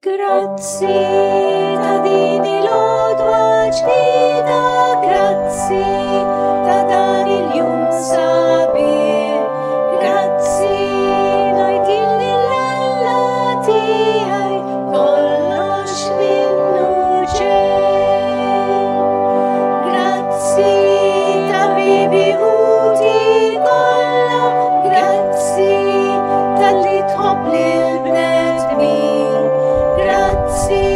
Grazzi ta' din il-għodwa ġdida, grazzi ta' dan il-jum sabiħ, grazzi ngħidilli l-Alla tiegħi kollox minnu ġej. Grazzi tabibi ħuti kollha, grazzi tal-li tħobb lill-bnedmin. Grazzi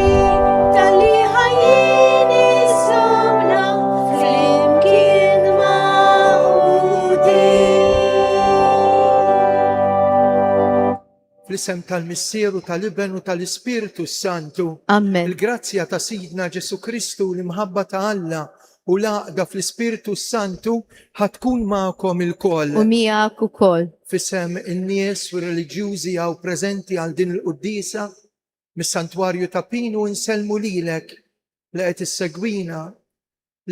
tal-li ħajjini somna flimkien ma'qudin. Fl-isem tal-Missieru tal-Ibn u tal-Ispiritu Santu. Amen. Il-grazzja ta' Sidna Ġesu Kristu l-imħabba ta' Alla u laqda fl-Ispiritu Santu ħatkun ma'kom il-koll. U miegħek ukoll. F'isem in-nies u reliġjużi għaw preżenti għal din il-quddisa mis-santwarju ta' Pinu nselmu lilek li qed issegwina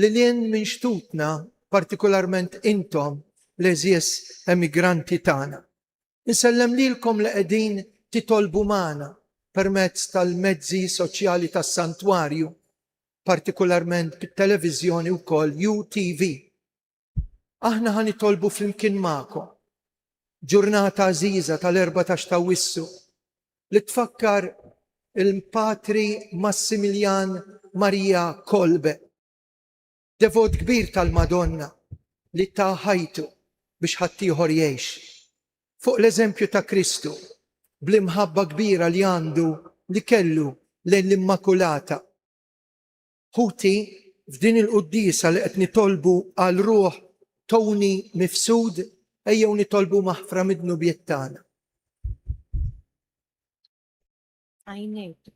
li lien minn xtutna partikolarment intom l-eżies emigranti tagħna. Insellem lilkom li qegħdin titolbu magħna permezz tal-mezzi soċjali tas-santwarju, partikolarment bit-televiżjoni wkoll UTV. Aħna ħanitolbu flimkien magħkom ġurnata għażiża tal-14 ta' Wissu li tfakkar il-Patri Massimilian Maria Kolbe, devot kbir tal-Madonna li ta' ħajtu biex ħaddieħor jgħix. Fuq l-eżempju ta' Kristu, bl-imħabba kbira li għandu li kellu lejn l-Immakulata. Ħuti f'din il-quddisa li qed nitolbu għal ruħ Tony mifsud, ejjew nitolbu maħfra mid-dnubiet tagħna. Għajnejt.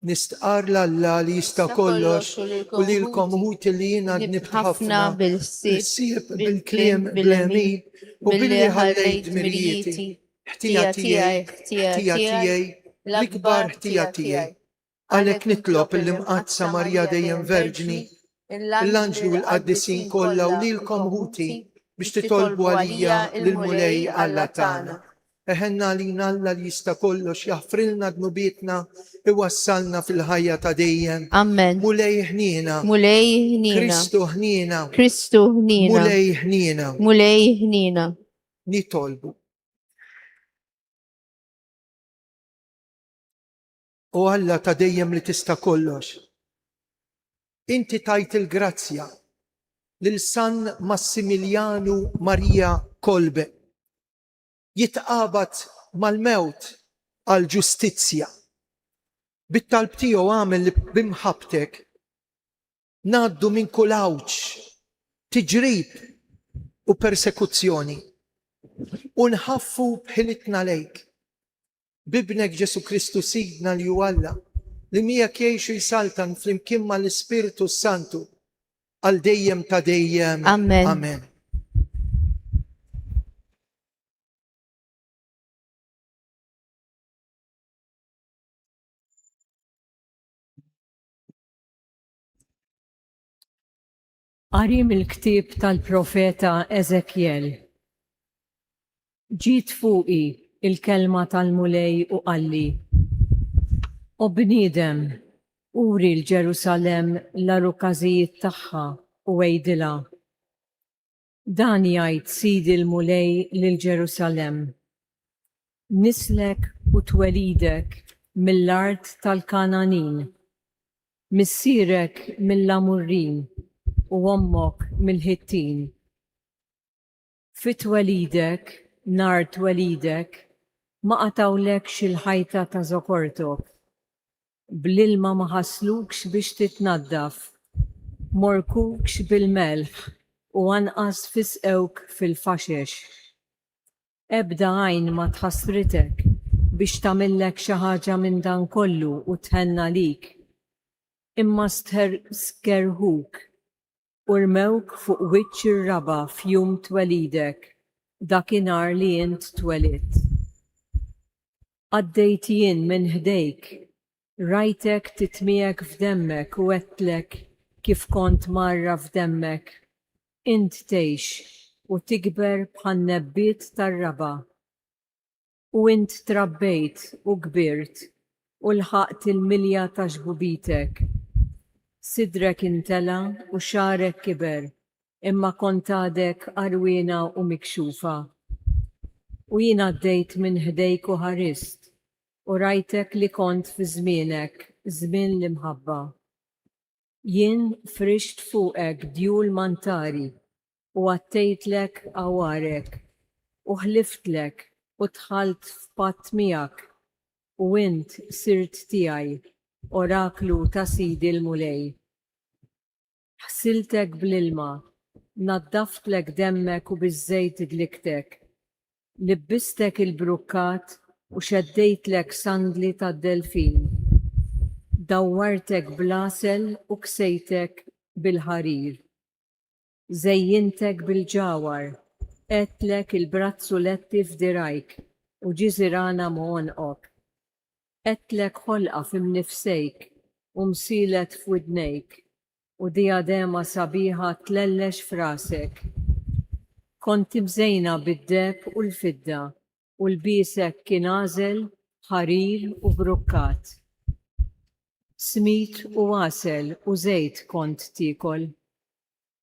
Nistqar l-Alla li jista' kollox u lilkom ħuti li jiena nibt ħafna bil-sieb, bil-kliem, bil-ħemil u billi ħallejt mirjieti. Ħtija tiegħi, l-ikbar ħtija tiegħi. Għalhekk nitlob il-imqazza Marja dejjem Verġni, l-anġli u l-qaddisin kollha u lilkom ħuti biex titolbu għalija lil-mulej Alla tagħna. Eħenna lina Alla li jista' kollox jaħfrilna dnubietna iwassalna fil-ħajja ta' dejjem. Amen. Mulej ħnina. Mulej ħnina. Kristu ħnina. Kristu ħnina. Mulej ħnina. Mulej ħnina. Nitolbu. O Alla ta' dejjem li tista' kollox. Inti tajt il-grazzja lil San Massimilianu Maria Kolbe. Jitqabad mal-mewt għal ġustizzja. Bit-talb tiegħu għamel li bimħabtek ngħaddu minn kull awġ, tiġrib u persekuzzjoni u nħaffu bħilitna lejk. Bibnek Ġesu Kristu Sidna li hu Alla li miegħek jgħixu jsaltan flimkien mal-Ispiritu Santu għal dejjem ta' dejjem. Amen. Amen. Qari mill-ktieb tal-profeta Eżekjel. Ġiet fuqi il-kelma tal-mulej u qalli: O bniedem, uri l-Ġerusalem l-arukażijiet tagħha u għejdilha. Dan jgħid Sidi l-mulej lil Ġerusalem: Nislek u twelidek mill-art tal-Kananin, missierek mill-Amurrin u ommok mill-Ħittin. Fit-twelidek, nar twelidek, ma qatawlekx il-ħajta ta' zokortok. Bl-ilma ma ħaslukx biex titnaddaf, morkukx bil-melħ u anqas fisqewk fil-faxex. Ebda għajn ma tħassritek biex tagħmillek xi ħaġa minn dan kollu u tħenna lik, imma skerħuk u rmewk fuq wiċċ ir-raba f'jum twelidek, dakinhar li int twelidt. Għaddejt jien minn ħdejk, rajtek titmiegħek f'demmek u għedtlek kif kont marra f'demmek. Int tgħix u tikber bħan nebbiet tar-raba. U int trabbejt u kbirt u lħaqt il-milja ta' xbubitek. Sidrek intela u xarek kiber, imma kont għadek arwina u mikxufa. U jien għaddejt minn ħdejk u ħarist, u rajtek li kont fi żmienek, żmien l-imħabba. Jien frixt fuqek djul mantari u għattejtlek għawarek u ħliftlek u tħalt f'patt miegħek u int sirt tiegħi, oraklu ta' Sidi l-mulej. Ħsiltek bl-ilma, naddaftlek demmek u biż-żejt idliktek, libbistek il-brukkat u xeddejtlek sandli tad-delfin. Dawwartek blasel u ksejtek bil-ħarir. Zejjintek bil-ġawar, għedtlek il-brazzuletti f'dirajk u ġiżirana moħonqok. Għedtlek ħolqa f'imnifsejk u msilet f'widnejk u diadema sabiħa tlellex f'rasek. Konti mżejna bid-deb u l-fidda u l-bisek kien għażel, ħarir u brukkat. Smit u għasel u żejt kont tikol.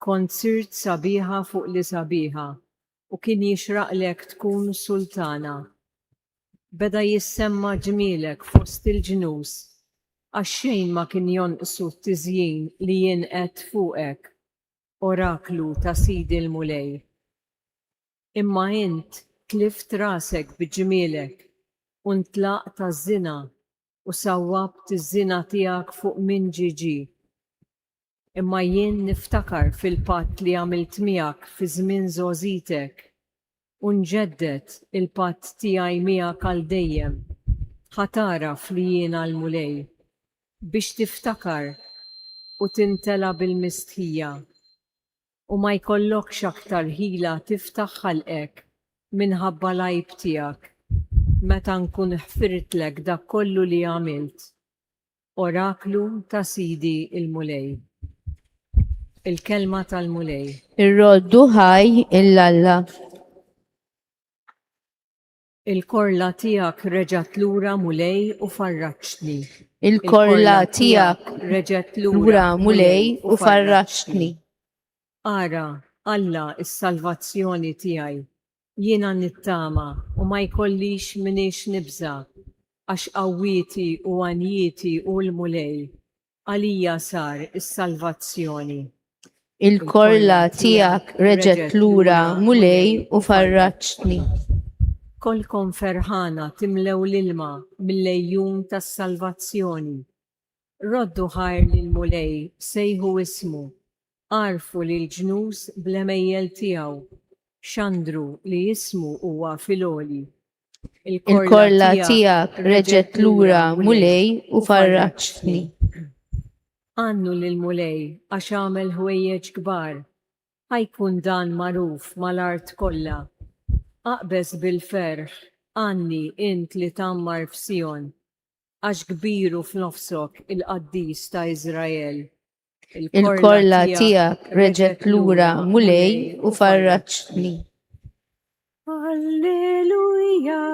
kont sirt sabiħa fuq li sabiħa u kien jixraqlek tkun sultana. Beda jissemma ġmielek fost il-ġnus, għax-xejn ma kien jonqsu t-tiżjien li jinqed fuqek, oraklu ta' Sidi l-Mulej. Imma int tlift rasek biġmielek u ntlaq taż-żina u sawwabt iż-żina tiegħek fuq min ġiġi. Imma jien niftakar fil-patt li għamilt miegħek fi żmien żogħżitek u nġeddet il-patt tiegħi miegħek għal dejjem. Ħataraf li jiena l-Mulej biex tiftakar u tintela bil-mistħija u ma jkollokx aktar ħila tiftaħ ħalqek minħabba l-għajb tiegħek meta nkun ħfirtlek dak kollu li għamilt. Oraklu ta' Sidi l-Mulej. Il-kelma tal-Mulej. Ir-roddu ħaj il-Alla. Il-korla tiegħek reġgħet lura Mulej u farraċtni. Il-korla tiegħek reġgħet lura Mulej u farraċtni. Ara, Alla is-salvazzjoni tiegħi. Jiena nittama u ma jkollix minix nibża għax qawwieti u għanjieti u l-Mulej. Għalija sar is-salvazzjoni. Il-korla tiegħek reġgħet lura Mulej u farraċtni. Kolkom ferħana timlew l-ilma mill-lejjun tas-salvazzjoni. Roddu ħajr lil-Mulej sejħu ismu, għarfu li l-ġnus bl-emejjel tiegħu, xandru li jismu huwa filoli. Il-korla tiegħek reġgħet lura Mulej u farraċtni. Għannu lil-Mulej għax għamel ħwejjeġ kbar, ħajkun dan magħruf mal-art kollha. Aqbes bil-ferħ, għanni int li tammar f'Sion, għax kbiru f'nofsok il-qaddis ta' Izrael. Il-korla tiegħek reġgħet lura Mulej u farraċtni. Alleluja!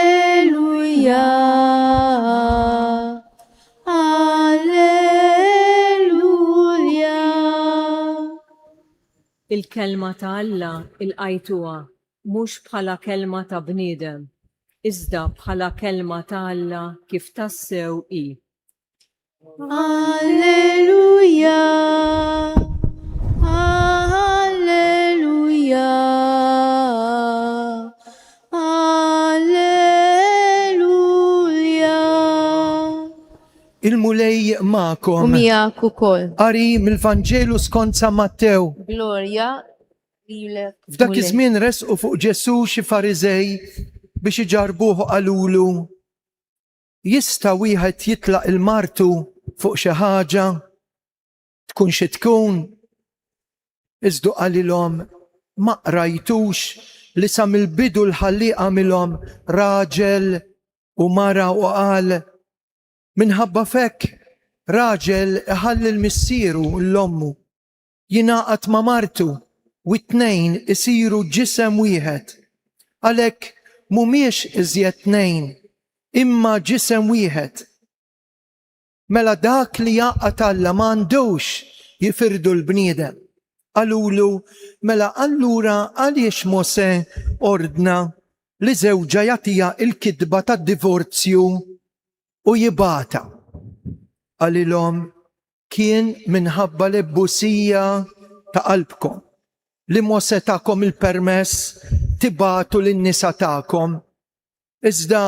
Alleluja! Il-kelma ta' Alla il-qajtuha mhux bħala kelma ta' bniedem, iżda bħala kelma ta' Alla kif tassew hi. Alleluja! Alleluja! Alleluja! Il-Mulej U ma'kom. miegħek ukoll. Qari mill-Vanġelu skont San Mattew. Glorja lilek. F'dak iż-żmien resqu fuq Ġesu xi Fariżej biex iġarbuh qalulu. Jista' wieħed jitlaq il-martu fuq xi ħaġa tkun xi tkun. Iżdu qalilhom ma qrajtux li sa mill-bidu l-ħalliq għamilhom raġel u mara u qal minħabba fekk raġel iħalli l-missieru l-ommu jingħaqad ma' martu u t-tnejn isiru ġisem wieħed. Għalhekk mhumiex iżjed tnejn, imma ġisem wieħed. Mela dak li jaqgħad Alla m'għandux jifirdu l-bniedem. Qalulu mela allura għaliex Mosè ordna li żewġa jagħtiha l-kitba tad-divorzju u jibata. Qalilhom kien minħabba l-ebbusija ta' qalbkom li Mosè takom il-permess tibatu lin-nisa tagħkom. Iżda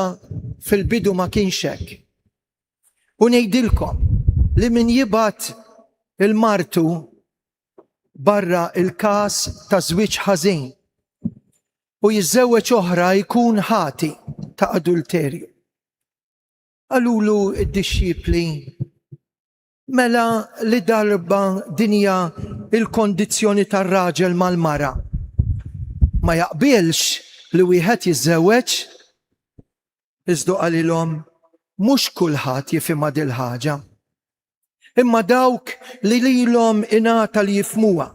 fil-bidu ma kienx hekk. U ngħidilkom li min jibgħat il-martu barra il-każ ta' żwieġ ħażin u jiżżewweġ oħra jkun ħati ta' adulterju. Qalulu id-dixxipli mela li darba dinja il-kondizzjoni tar-raġel mal-mara. Ma jaqbilx li wieħed jiżżewweġ? Iżdu qalilhom mhux kulħadd jifhimha dil ħaġa. Imma dawk li lilhom ingħata li jifhmuha.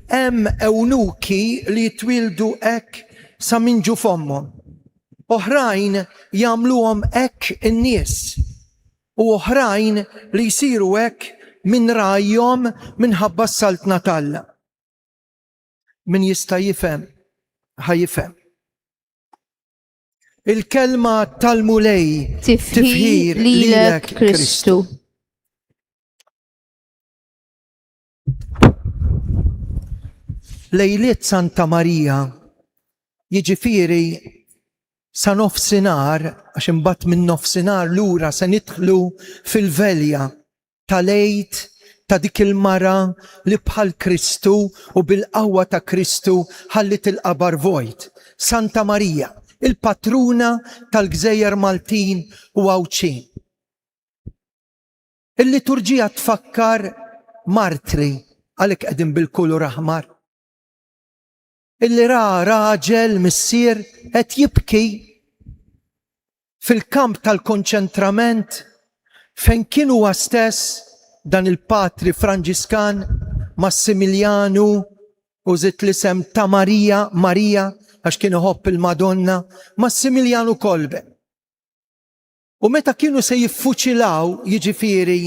Hemm ewnuki li jitwildu hekk sa minn ġu fomhom. Oħrajn jagħmluhom hekk in-nies u oħrajn li jsiru hekk min rajjom minħabba s-saltna Talla. Min jista' jifhem ħajifhem. Il-kelma tal-mulej tifħir lilek Kristu. Lejliet Santa Marija jiġifieri sa nofsinhar, għax imbagħad minn nofsinhar lura se nidħlu fil-velja tal-għid ta' dik il-mara li bħal Kristu u bil-qawwa ta' Kristu ħallit il-qabar vojt. Santa Marija, il-patruna tal-Gżejjer Maltin u Għawċin. Il-liturġija tfakkar martri għalhekk qegħdin bil-kulur aħmar. Illi ra raġel missier qed jibki fil-kamp tal-konċentrament fejn kien huwa stess dan il-patri Franġiskan Massimilianu u żitt l-isem ta' Marija għax kien iħobb il-Madonna, Massimilianu Kolbe. U meta kienu se jiffuċilaw, jiġifieri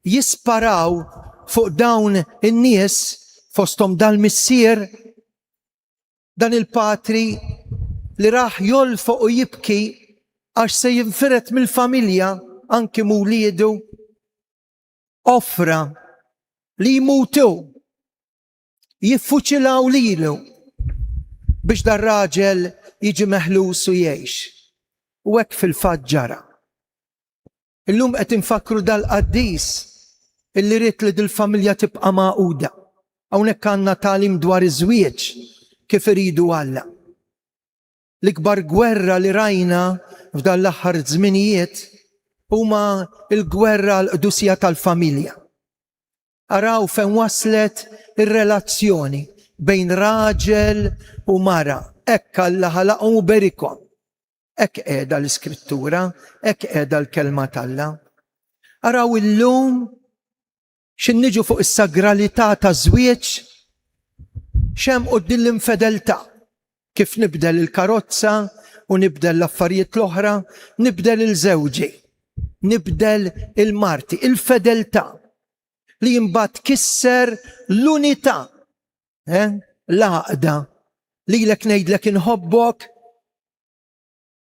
jisparaw fuq dawn in-nies fosthom dal-missier, dan il-patri li raħ jolfoq u jibki għax se jinfiret mill-familja anki muliedu offra li jmutu jiffuċilaw lilu biex dar raġel jiġi meħlus u jgħix. U hekk fil-fatt ġara. Illum qed infakru dal-qaddis illi rid li dil-familja tibqa' maquda. Hawnhekk għandna tagħlim dwar iż-żwieġ kif iridu Alla. L-ikbar gwerra li rajna f'dan l-aħħar żminijiet huma l-gwerra l-qdusija tal-familja. Araw fejn waslet ir-relazzjoni bejn raġel u mara. Hekk Alla ħalaqhom u berikhom. Hekk qiegħda l-Iskrittura, hekk qiegħda l-kelma t'Alla. Araw illum x'inniġu fuq is-sagralità ta' żwieġ xem quddiem l-infedeltà. Kif nibdel il-karozza u nibdel l-affarijiet l-oħra, nibdel il-żewġi, nibdel il-marti, il-fedeltà li imbagħad kisser l-unità, l-għaqda lilek ngħidlek inħobbok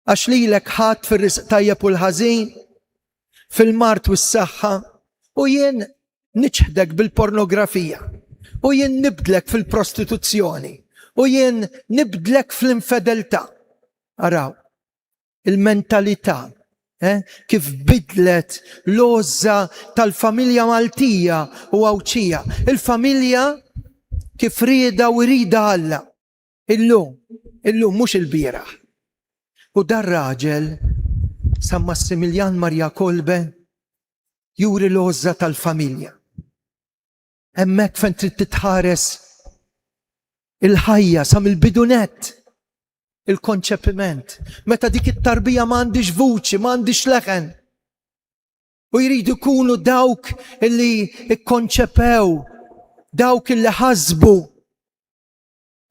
għax lilek ħadd fir-risq tajjeb u l-ħażin, fil-mart u s-saħħa u jien niċħdek bil-pornografija. U jien nibdlek fil-prostituzzjoni, u jien nibdlek fl-infedeltà. Araw, il-mentalità, kif bidlet l-għoża tal-familja Maltija u Għawċija. Il-familja kif rieda u rida Alla. Illum mhux il-bieraħ. U dar raġel, San Massimilian Marja Kolbe, juri l-għoża tal-familja. Hemmhekk fejn trid titħares il-ħajja sa mill-bidunet, il-konċepiment. Meta dik it-tarbija m'għandix vuċi, m'għandix leħen. U jridu jkunu dawk illi ikkonċepew, dawk illi ħasbu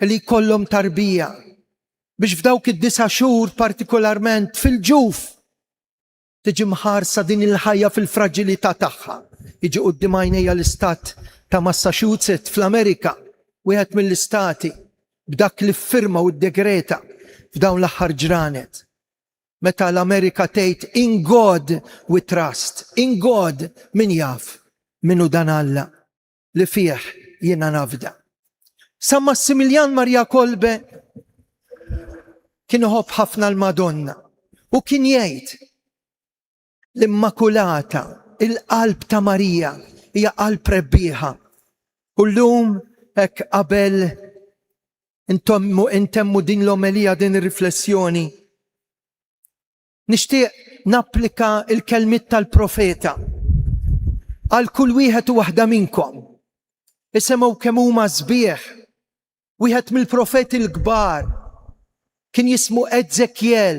illi jkollhom tarbija biex f'dawk id-9 xhur partikolarment fil-ġuf tiġi mħarsa din il-ħajja fil-fraġilità tagħha. Jiġi quddiem għajnejja l-istat ta' Massachusetts fl-Amerika, wieħed mill-istati b'dak li ffirma u ddekreta f'dawn l-aħħar ġranet. Meta l-Amerika tgħid in God we trust, in God min jaf minnu dan Alla li fih jiena nafda. San Massimilian Marja Kolbe kien iħobb ħafna l-Madonna u kien jgħid l-Immakulata, il-qalb ta' Marija hija qalb rebbieħa. U llum hekk qabel intemmu din l-omelija, din ir-riflessjoni, nixtieq napplika il-kelmiet tal-profeta għal kull wieħed u waħda minnkom. Isemgħu kemm huma sbieħ. Wieħed mill-profeti l-kbar kien jismu Eżekjel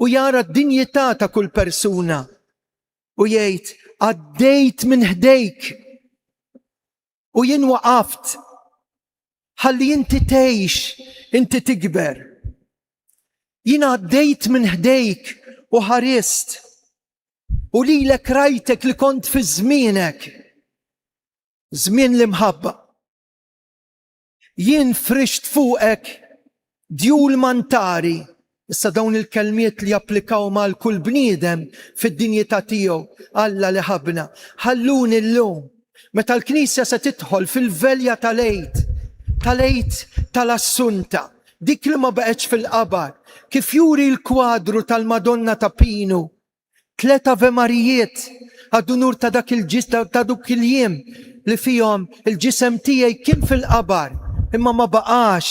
u jara d-dinjità ta' kull persuna u jgħid għaddejt minn ħdejk u jien waqaft ħalli inti tgħix, inti tikber. Jien għaddejt minn ħdejk u ħarist u lilek rajtek li kont fi żmienek żmien l-imħabba. Jien frixt fuqek djul mantari. Issa dawn il-kelmiet li japplikaw mal kull bniedem fid-dinjità tiegħu Alla li ħabna. Ħalluni llum meta l-Knisja se tidħol fil-velja tal-Għid tal-Assunta, dik li ma baqgħetx fil-qabar, kif juri l-kwadru tal-Madonna ta' Pinu, 3 Ave Marijiet għad-unur ta' dak il-jiem li fihom il-ġisem tiegħi kien fil-qabar, imma ma baqax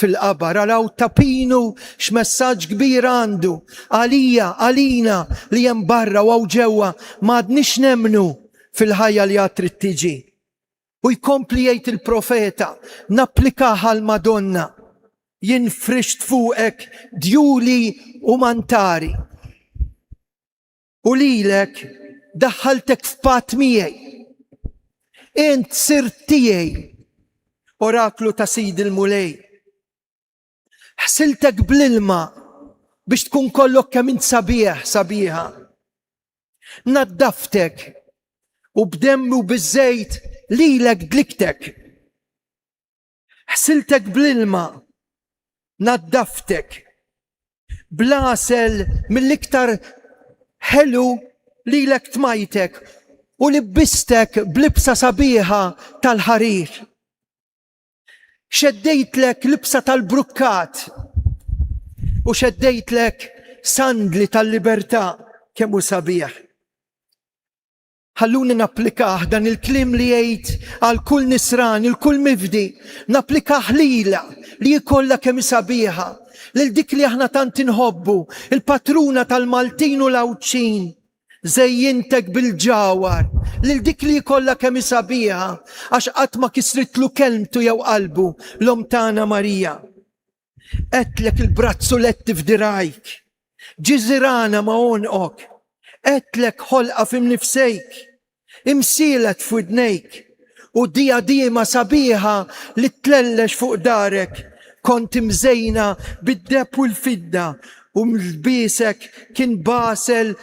fil-qabar. Araw ta' Pinu x'messaġġ kbir għandu għalina li hemm barra u ġewwa m'għadniex nemmnu fil-ħajja li għad trid tiġi. U jkompli jgħid il-profeta, napplikaha l-Madonna, jien frixt fuqek djuli u mantari. U lilek daħħaltek f'pat miegħi. Int sirt tiegħi, oraklu ta' Sidi l-Mulej. Ħsiltek bl-ilma biex tkun kollok kemm int sabiħa. Naddaftek u b'demmi u biż-żejt lilek dliktek. Ħsiltek bl-ilma, naddaftek blasel mill-iktar ħelu lilek tmajtek u libbistek blibsa sabiħa tal-ħarir. Xeddejtlek libsa tal-brukkat u xeddejtlek sandli tal-libertà kemm hu sabiħ. Ħalluni napplikah dan il-klim li jgħid għal kull nisran, il-kull mifdi, napplikah lila li jkollha kemm sabiħa, lil dik li aħna tant inħobbu, il-patruna tal-Maltin u l-Awċin, żejjintek bil-ġawar, lil dik li jkollha kemm sabiħa, għax qatt ma kisritlu kelmtu jew qalbu l-Om tagħna Marija. Qedlek il-brazzuletti f'dirajk, ġiżirana ma' għonqok, qedlek ħolqa f'imnifsejk, imsielet f'widnejk, u diadima sabiħa li tlellex fuq darek, kont imżejna bid-deb u l-fidda, u mlbisek kien bażel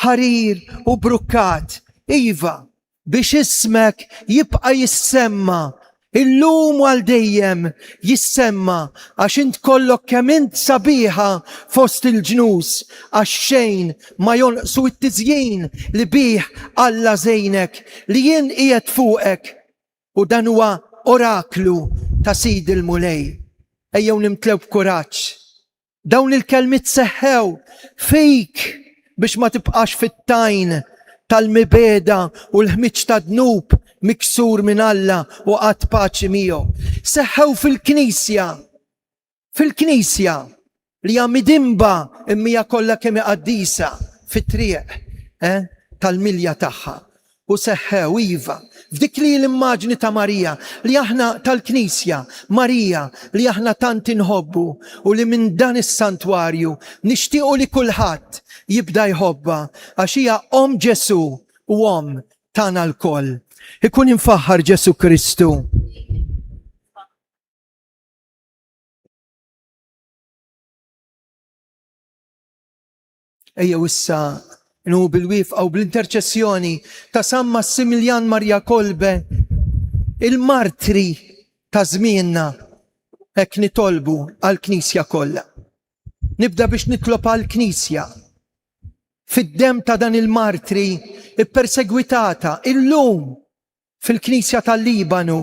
ħarir u brukkat. Iva, biex ismek jibqa' jissemma, illum għal dejjem jissemma, għax int kollok kemm int sabiħa fost il-ġnus, għax xejn ma jonqsu t-tiżjien li bih Alla żejnek li jien qiegħed fuqek, u dan huwa oraklu ta' Sidi l-Mulej. Ejjew nimtlew b'kuraġġ. Dawn il-kelmiet seħħew fik biex ma tibqax fit-tajn tal-mibeda u l-ħmiġ ta' dnub miksur minn Alla u qatt paċi miegħu. Seħħew fil-Knisja li hija midimba immija kollha kemm qaddisa fit-triq tal-milja tagħha. U seħħew iva f'dik li l-immaġni ta' Marija li aħna tal-Knisja, Marija li aħna tant inħobbu u li minn dan is-santwarju nixtiequ li kulħadd jibda jħobba għax hija Om Ġesu u Om tagħna l-koll. Ikun infaħħar Ġesu Kristu. Ejjew issa nu bil-wifqa u bl-interċessjoni ta' San Massimiljan Marja Kolbe, il-martri ta' żmienna, hekk nitolbu għall-Knisja kollha. Nibda biex nitlob għall-Knisja fid-dem ta' dan il-martri ippersegwitata illum fil-Knisja tal-Libanu,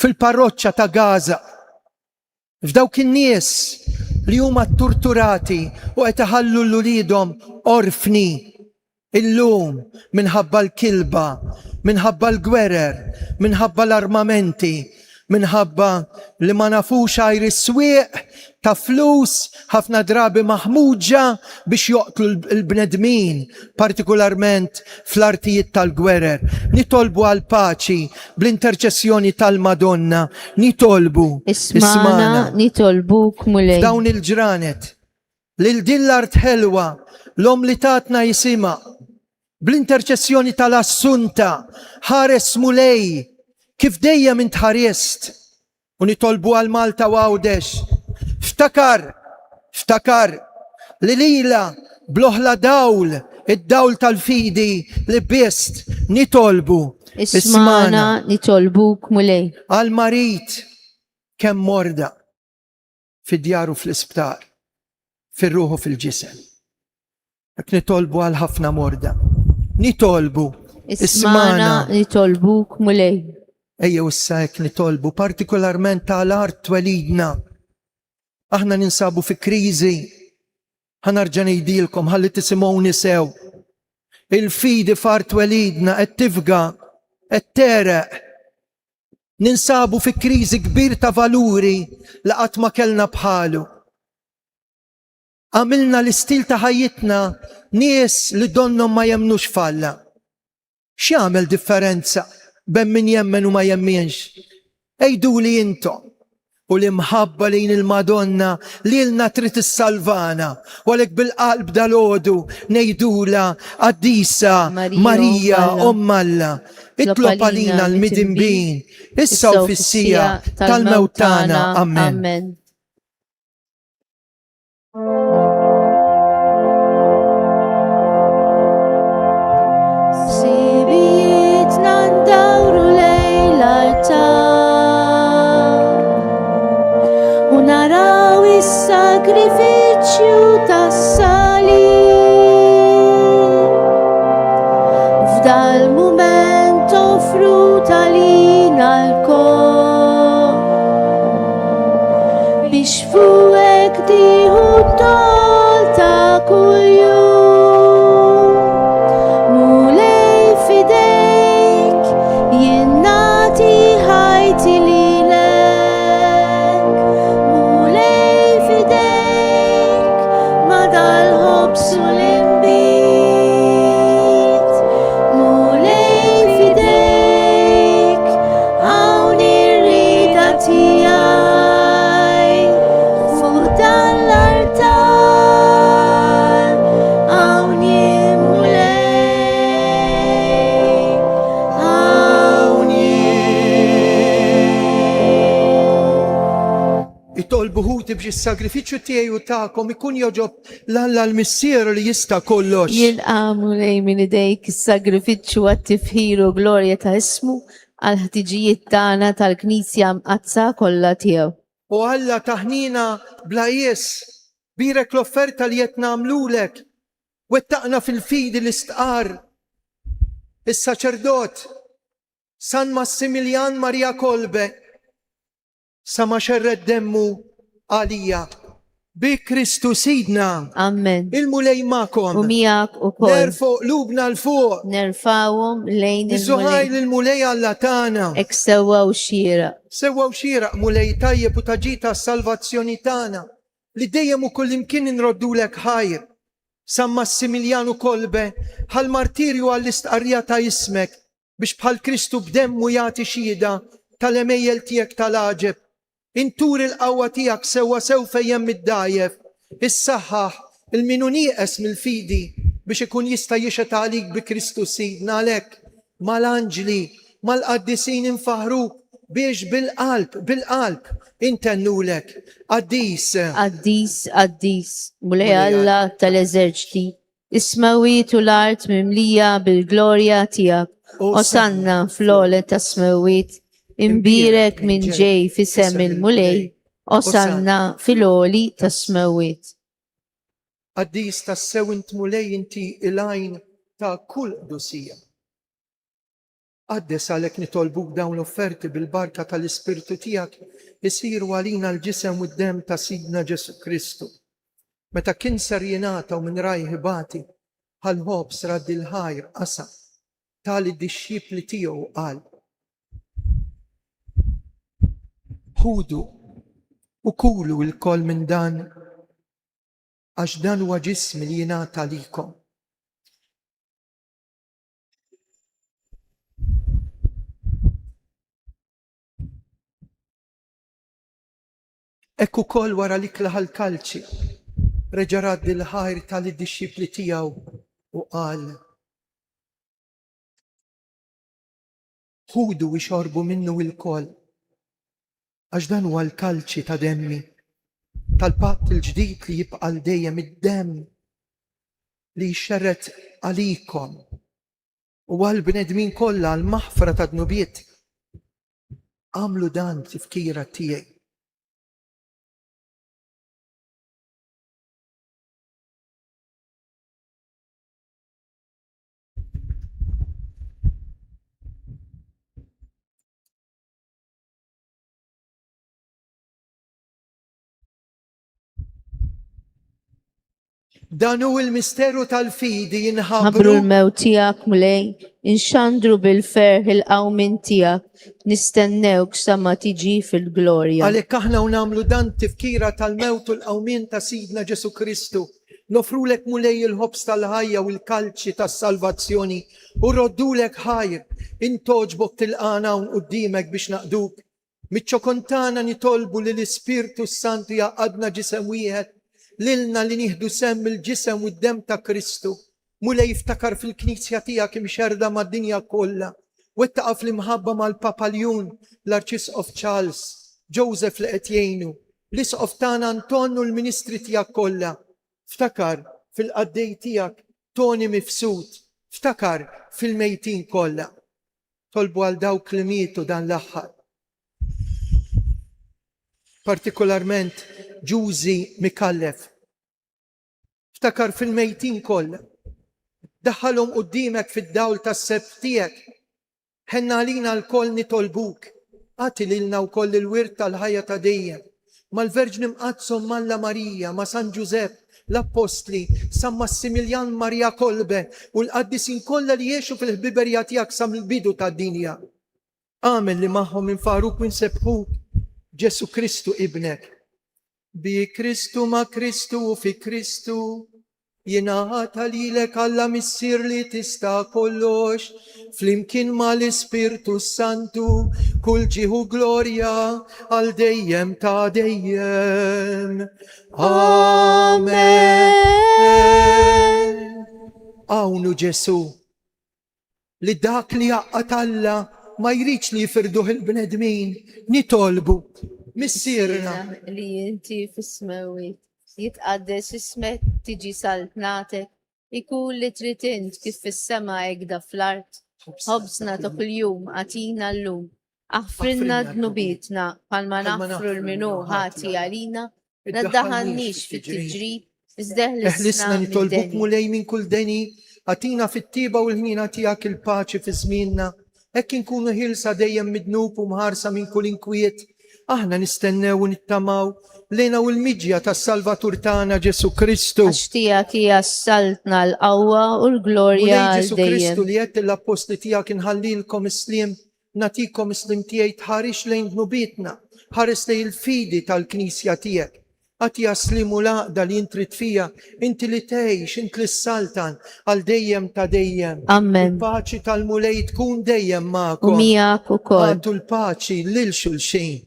fil-parroċċa ta' Gaza, f'dawk in-nies li huma torturati u qed iħallu l-ulidhom orfni illum minħabba l-kilba, minħabba l-gwerer, minħabba l-armamenti, minħabba li ma nafux għajr is-swieq ta' flus ħafna drabi maħmuġa biex joqtlu l-bnedmin, partikolarment fl-artijiet tal-gwerer. Nitolbu għal paċi bl-interċessjoni tal-Madonna, nitolbu Ismana nitolbuk mulej. Dawn il-ġranet lil din l-art ħelwa l-om li tatna jisima bl-interċessjoni tal-Assunta ħares mulej kif dejjem int ħarist, u nitolbu għal Malta u Għawdex. Ftakar li lila bloħla dawl, id-dawl tal-fidi li bist nitolbu اسمعنا نطلبوك مولاي. Għal marit kemm morda fid-djar u fl-isptar, fir-ruħ u fil-ġisem. Jekk nitolbu għal ħafna morda. Nitolbu. اسمعنا نطلبوك مولاي. Ejjew issa jekk nitolbu partikolarment għal art twelidna. Aħna ninsabu fi kriżi. Ħanarġa' ngħidilkom ħalli tisimgħuni sew. Il-fidi f'art twelidna qed tifga, qed tereq. Ninsabu fi kriżi kbir ta' valuri li qatt ma kellna bħalu. Għamilna l-istil ta' ħajjitna nies li donnom ma jemnux falla. X'jagħmel differenza bejn min jemmen u ma jemmenx? Ejduli intom. U l-imħabba lejn il-Madonna li lna trid issalvana, u għalhekk bil-qalb dal-għodu ngħidula Qaddisa Marija Omm Alla, itlob għalina l-midinbin, issa u fis-sija tal-mewt tagħna. Amen. Sibijietna ndawru lejn l-altar u naraw is-sagrifiċċju tas-salib. F'dal mument offru talina l-kor biex fuqek tieħu t-tol ta' kuljum. Mulej fidejk jien nagħti ħajti lilek. Mulej fidejk ma dal-ħobs u l-inbit. Mulej fidejk hawn ir-rieda tiegħi fuq dan l-altar. Hawn jien mulej, hawn jien. Itolbu ħuti biex is-sagrifiċċju tiegħi u tagħkom ikun joġob l-Alla l-Missieru li jista' kollox. Jilqa' mulej minn idejk is-sagrifiċċju għat-tifħir u glorja ta' ismu għal ħtiġijiet tagħna tal-Knisja mqazza kollha tiegħu. U Alla taħnina bla jes, birek l-offerta li qed nagħmlulek. Wettaqna fil-fidi l-istqar. Is-saċerdot San Massimiljan Marija Kolbe sa ma xerred demmu għalija. Bi Kristu Sidna. Amen. Il-mulej ma'kom. U miegħek ukoll Nerfo qlubna l-fuq. nerfawhom lejn Iżuħaj il-mulej. l-mulej Alla tagħna. Ek sewwa u xieraq. Sewwa xieraq mulej tajjeb u taġita s-salvazzjoni tagħna li dejjem u kullimkien inroddulek ħajr. San Massimiljan Kolbe ħal-martirju għall-istqarrija ta' ismek biex bħal Kristu b'demmu jagħti xhieda tal-emejjel tiegħek tal-aġeb. Intur il-qawwa tiegħek sewwa sew fejn mid-dajjef. Issaħħaħ il-minu nieqes mill-fidi biex ikun jista' jixed għalik bi Kristu Sidna għalhekk mal-anġli mal-qaddisin infaħruk biex bil-qalb intennulek. Qaddis. Qaddis, qaddis, mulej Alla tal-eżerċiti, is-smawiet u l-art mimlija bil-glorja tiegħek. Osanna fl-ole ta' smawiet, imbirek minn ġej fisem il-mulej. Osanna fil-oli ta' smawiet. Qaddis tas-sew int mulej inti il-għajn ta' kull qdusija. Qaddes għalhekk nitolbuk dawn l-offerti bil-barka tal-Ispirtu tiegħek isiru għalina l-ġisem u d-dem ta' Sidna Ġesu Kristu. Meta kien ser jingħataw minn rajħibati ħal-ħobs raddi l-ħajr qasam tali d-dixxipli tiegħu qal. Ħudu u kulu l-koll minn dan għax dan huwa ġismi li jingħata likom. Ekku kol wara li klaħal kalċi, reġa' raddi l-ħajr tal-disċipli tiegħu u qal. Ħudu u xorbu minnu il-kol, għax dan huwa l-kalċi ta' demmi, tal-patt il-ġdid li jibqa' dejjem id-demm li jxerret għalikom u għal-bnedmin kollha l-maħfra ta' dnubiet. Għamlu dan tifkira tiegħi. Dan hu l-misteru tal-fidi ħabru jinħabru l-mew tijak mulej, inxandru bil-ferħ il-qawmin tijak, nistennewk sa ma tiġi fil-glorja. għalhekk aħna u nagħmlu dan tifkira tal-mewt u l-qawmien ta' Sidna Ġesu Kristu. Nofrulek mulej il-ħobs tal-ħajja u l-kalċi tas-salvazzjoni u roddulek ħajr, intoġbok tilqana hawn qudiemek biex naqduk. Miċ-ċokontana nitolbu li l-Ispirtu Santu jaqadna ġisem wieħed lilna li nieħdu sem il-ġisem u d-dem ta' Kristu. Mulej jiftakar fil-Knisja tiegħek imxerda mad-dinja kollha. Wettaqa fl-imħabba mal-Papa Ljun, l-Arċisqof Charles, Joseph li qed jgħinu, l-Isqof tagħna Antonio l-Ministri tiegħek kollha. Ftakar fil-qaddej tiegħek Toni Mifsud, ftakar fil-mejtin kollha. Tolbu għal dawk li mietu dan l-aħħar. Partikolarment Ġużi Mikallef. Ftakar fil-mejtin kollha. Daħħalhom qudiemek fid-dawl tas-sebt tiegħek. Ħenna għalina l-koll nitolbuk. Għati lilna wkoll il-wirt tal-ħajja ta' dejjem. Mal-Verġni Mqazzom Malla Marija, ma' San Ġusepp, l-Apostli, San Massimiljan Marija Kolbe u l-qaddisin kollha li jgħixu fil-ħbiberja tiegħek sa mill-bidu tad-dinja. Amen li magħhom infaruk u nsebħuk Ġesu Kristu ibnek. Bi Kristu ma' Kristu u fi Kristu jingħata lilek Alla missier li tista' kollox flimkien mal-Ispirtu Santu kull ġieħu glorja għal dejjem ta' dejjem. Amen. Għawnu Ġesu li dak li jaqqat Alla ma jridx li jifirduh il-bnedmin, nitolbu missierna li inti fis-smewit, jitqaddes ismek tiġi saltnatek, ikun li trid int kif fis-sema hekk fl-art. Ħobsna ta' kuljum għatina llum, aħfrilna dnubietna palma naħfru l-minu ħati għalina, naddaħannix fit-tiġrib, eħlisna nitolbuk mulej minn kull deni, għatina fit-tiba u l-ħnina tiegħek il-paċi fi żmienna, hekk inkunu ħilsa dejjem midnub u mħarsa minn kull inkwiet. Aħna nistennew u nittamaw lejna u l-miġja tas-Salvatur tagħna Ġesu Kristu. Għax tiegħek hija saltna l-qawwa u l-glorja Mulej għal Ġesu Kristu dejjem. li qed l-apostli tiegħek inħallilkom islim, natikom islim tiegħi tħarix lejn dnubietna, ħares lejn il-fidi tal-Knisja tiegħek. Għati jaslimu laqda li intrid fija, inti li tgħix, inti li s-saltan għal dejjem ta' dejjem. Amen. Il-paċi tal-mulej tkun dejjem U magħkom. miegħek ukoll. Għantu l-paċi lil xulxin.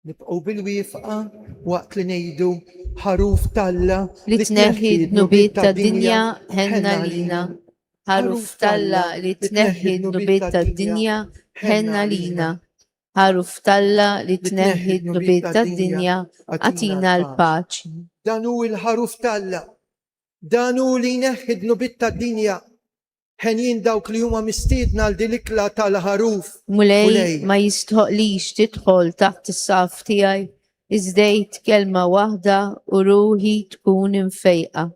Nibqgħu bil-wifqa waqt li ngħidu ħaruf Talla Li tneħħi d-nubiet tad-dinja ħenna lina. Ħaruf Talla li tneħħi d-nubiet tad-dinja ħenna lina. Ħaruf Talla li tneħħi d-nubiet tad-dinja għatina l-paċi. Dan hu l-ħaruf Talla. Dan hu li jneħħi d-nubiet tad-dinja. Ħenjin dawk li huma mistiedna għal dilikla tal-ħaruf. Mulej ma jistħoqlix tidħol taħt is-saf tiegħi, iżdejt kelma waħda u ruħi tkun infejqa.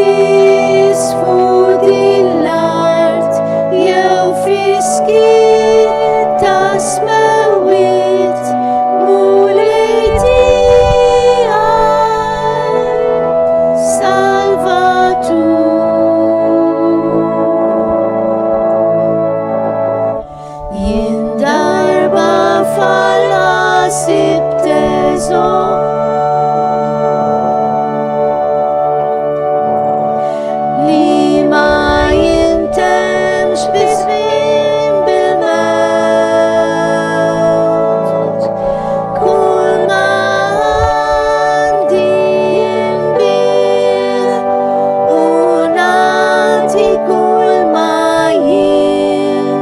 Uddis fuq l-art jew fiskit ta' smewit mulejti Jien darba fal-ħasib teżor li ma jintemx bismin bil-mewt. Kull ma għandi jinbih u nagħti kull ma jien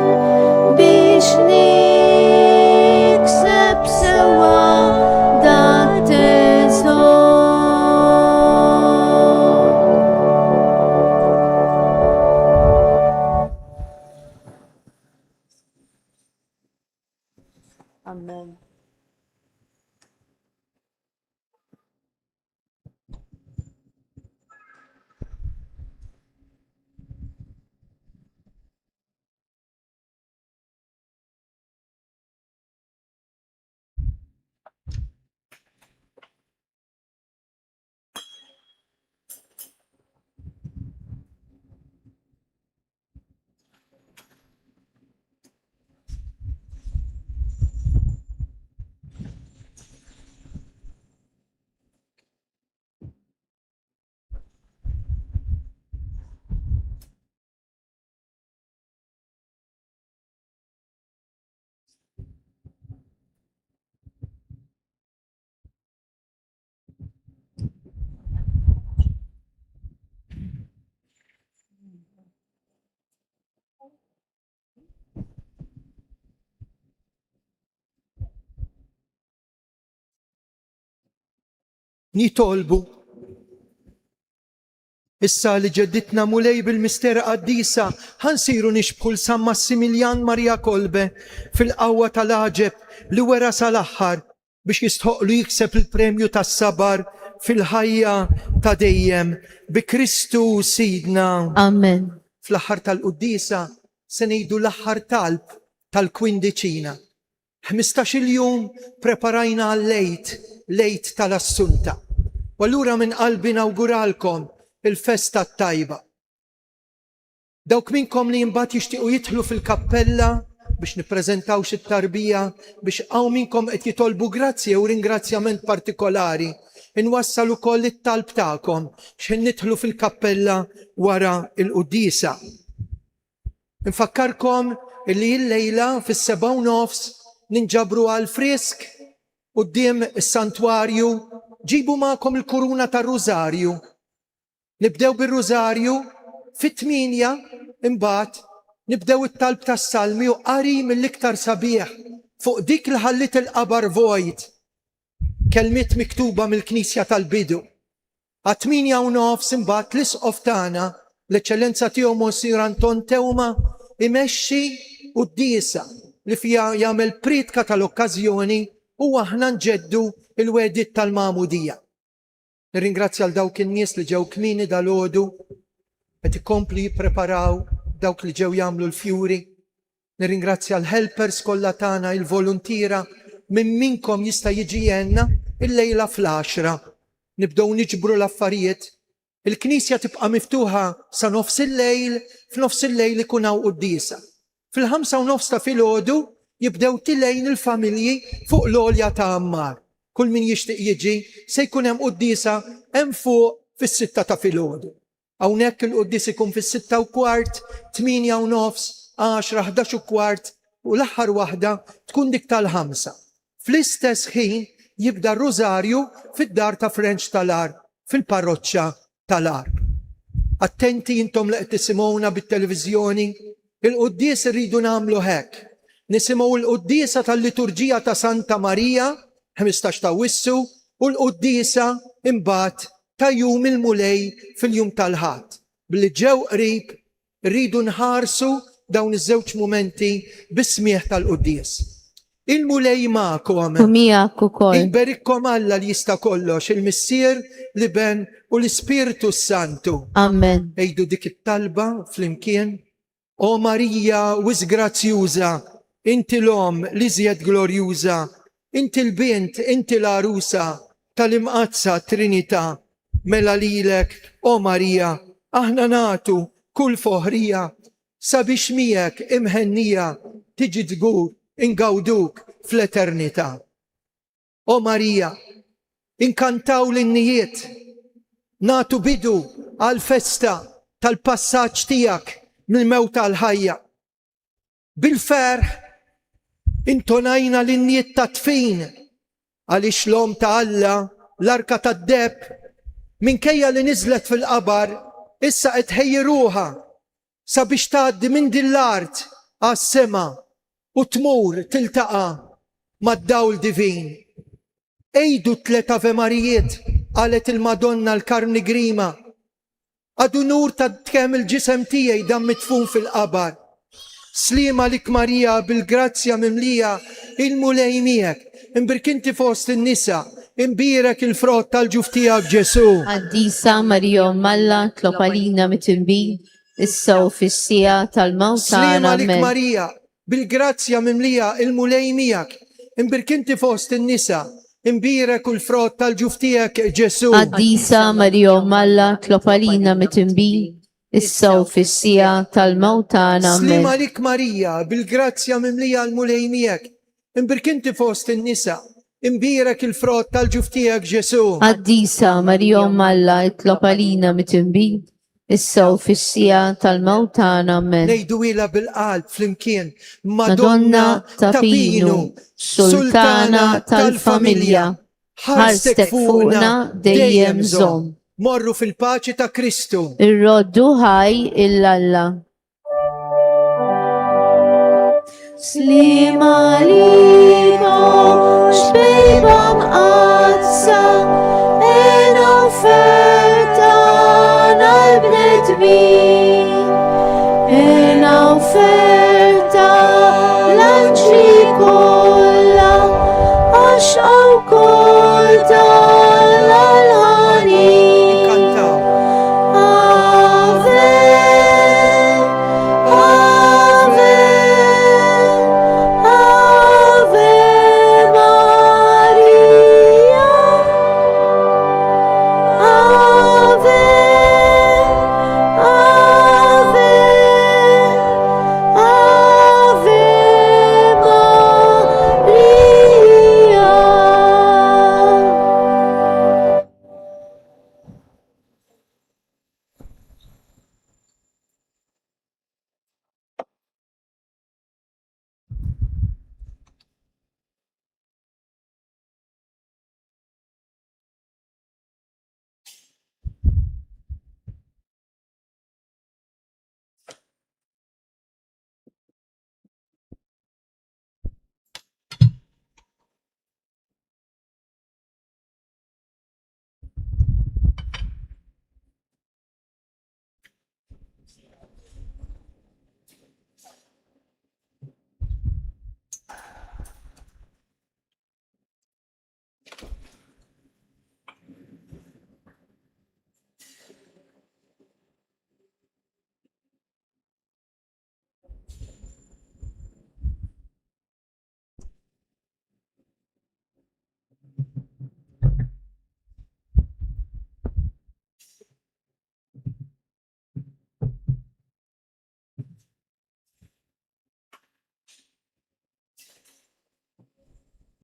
biex nikseb sewa dak teżor. Amen. Nitolbu issa li ġedditna mulej bil-mistera qaddisa ħansiru nixbħu San Massimiljan Marja Kolbe fil-qawwa tal-aġeb li wera sal-aħħar biex jistħoqlu jikseb il-premju tas-sabar fil-ħajja ta' dejjem bi Kristu Sidna. Amen. Fl-aħħar tal-quddisa se ngħidu l-aħħar talb tal-kwindiċina. 15-il jum preparajna għal-lejt tal-Assunta. U allura minn qalbi nawguralkom il-festa tajba. Dawk minnkom li imbagħad jixtiequ jidħlu fil-kappella biex nippreżentaw it-tarbija biex hawn minnkom qed jitolbu grazzja u ringrazzjament partikolari. Inwassal ukoll it-talb tagħkom x'in nidħlu fil-kappella wara il-quddisa. Infakkarkom illi l-lejla fis-7:30 ninġabru għal frisk quddiem is-santwarju, ġibu magħkom il-kuruna tar-Rużarju. Nibdew bir-Rużarju fit-8 imbagħad nibdew it-talb tas-salmi u qari mill-iktar sabiħ fuq dik li ħallit il-qabar vojt. Kelmiet miktuba mill-Knisja tal-bidu. Għat-8:30 imbagħad l-isqof tagħna l-Eċċellenza tiegħu Monsir Anton Tewma imexxi qudiesa li fija jagħmel pridka tal-okkażjoni u aħna nġeddu il-wedit tal-Magħmudija. Nirringrazzja għal dawk in-nies li ġew kmieni dalgħodu qed ikomplu jippreparaw dawk li ġew jagħmlu l-fjuri. Nirringrazzja l-helpers kollha tagħna, il-volontira minn minkom jista' jiġi jenna il-lejla fl-10. Nibdew niġbru l-affarijiet. Il-Knisja tibqa' miftuħa sa nofs il-lejl, f'nofs il-lejl ikun hawn qudiesa. Fil-5:30 ta' filgħodu jibdew tilejn il-familji fuq l-għolja ta' Ammar. Kull min jixtieq jiġi se jkun hemm qudiesa hemm fuq fis-6 ta' filgħodu. Hawnhekk il-qudies ikun fis-6:15, 8:30, 10, 11:15 u l-aħħar waħda tkun dik tal-5. Fl-istess ħin jibda r-Rużarju fid-dar ta' French tal-Arb, fil-parroċċja tal-Arb. Attenti intom li qed tisimgħuna bit-televiżjoni, il-qudies irridu nagħmlu hekk. Nisimgħu l-qudiesa tal-liturġija ta' Santa Marija 15 ta' Wissu u l-qudiesa imbagħad ta' jum il-mulej fil-jum tal-ħadd. Billi ġew qrib rridu nħarsu dawn iż-żewġ mumenti bis-smieħ tal-qudies. Il-mulej ma'kom. u miegħek ukoll. Iberikkom Alla li jista' kollox, il-Missier, l-Iben u l-Ispiritu Santu. Amen. Ejdu dik it-talba flimkien. O Marija wisgrazzjuża, inti l-om li żjed glorjuża, inti l-bint, inti l-arusa tal-imqazza Trinità. Mela lilek, o Marija, aħna natu kull foħrija sabiex miegħek imħennija tiġi tgur ingawduk fl-eternità. O Marija, inkantaw l-innijiet, natu bidu għal-festa tal-passaġġ tiegħek mill-mewt għal-ħajja. Bil-ferħ intonajna l-innijiet ta' tfin għaliex l-om ta' Alla l-arka tad-deb minkejja li niżlet fil-qabar issa qed ħejjiruha sabiex tgħaddi minn din l-art għas-sema u tmur tiltaqa' mad-dawl divin. Ejdu tlet Ave Marijiet qalet il-Madonna l-karni grima. Għadu nur ta' tkemm il-ġisem tiegħi dam mitfun fil-qabar. Slima lik Marija bil-grazzja mimlija il-mulej miegħek, imbirkinti fost in-nisa, imbirek il-frott tal-ġuf tiegħek Ġesu. Qaddisa Marija Alla tlob għalina mit-tinbin, issa u fis-sija tal-mewt Slima tagħna. lik Amen. Marija bil-grazzja mimlija il-mulej miegħek, imbirkinti fost in-nisa, imbirek il-frott tal-ġuf tiegħek Ġesu. Qaddisa Marija Alla tlob għalina mit-tinbin, issa u fis-sija tal-mewt tagħna. Slima Amen. lik Marija bil-grazzja mimlija il-mulej miegħek, imbirkinti fost in-nisa, imbirek il-frott tal-ġuf tiegħek Ġesu. Qaddisa Marija Alla tlob għalina mit-tinbin, issa u fis-sija tal-mewt tagħna. Amen. Nejdu ila bil-qalb flimkien. Madonna ta' Pinu, Sultana tal-familja, ħarstek fuqna dejjem żomm. Morru fil-paċi ta' Kristu. Ir-roddu ħaj il-Alla. Slima likom, xbejba mqazza, en offerta nal-bnedmin, en offerta l-anġli kollha, għax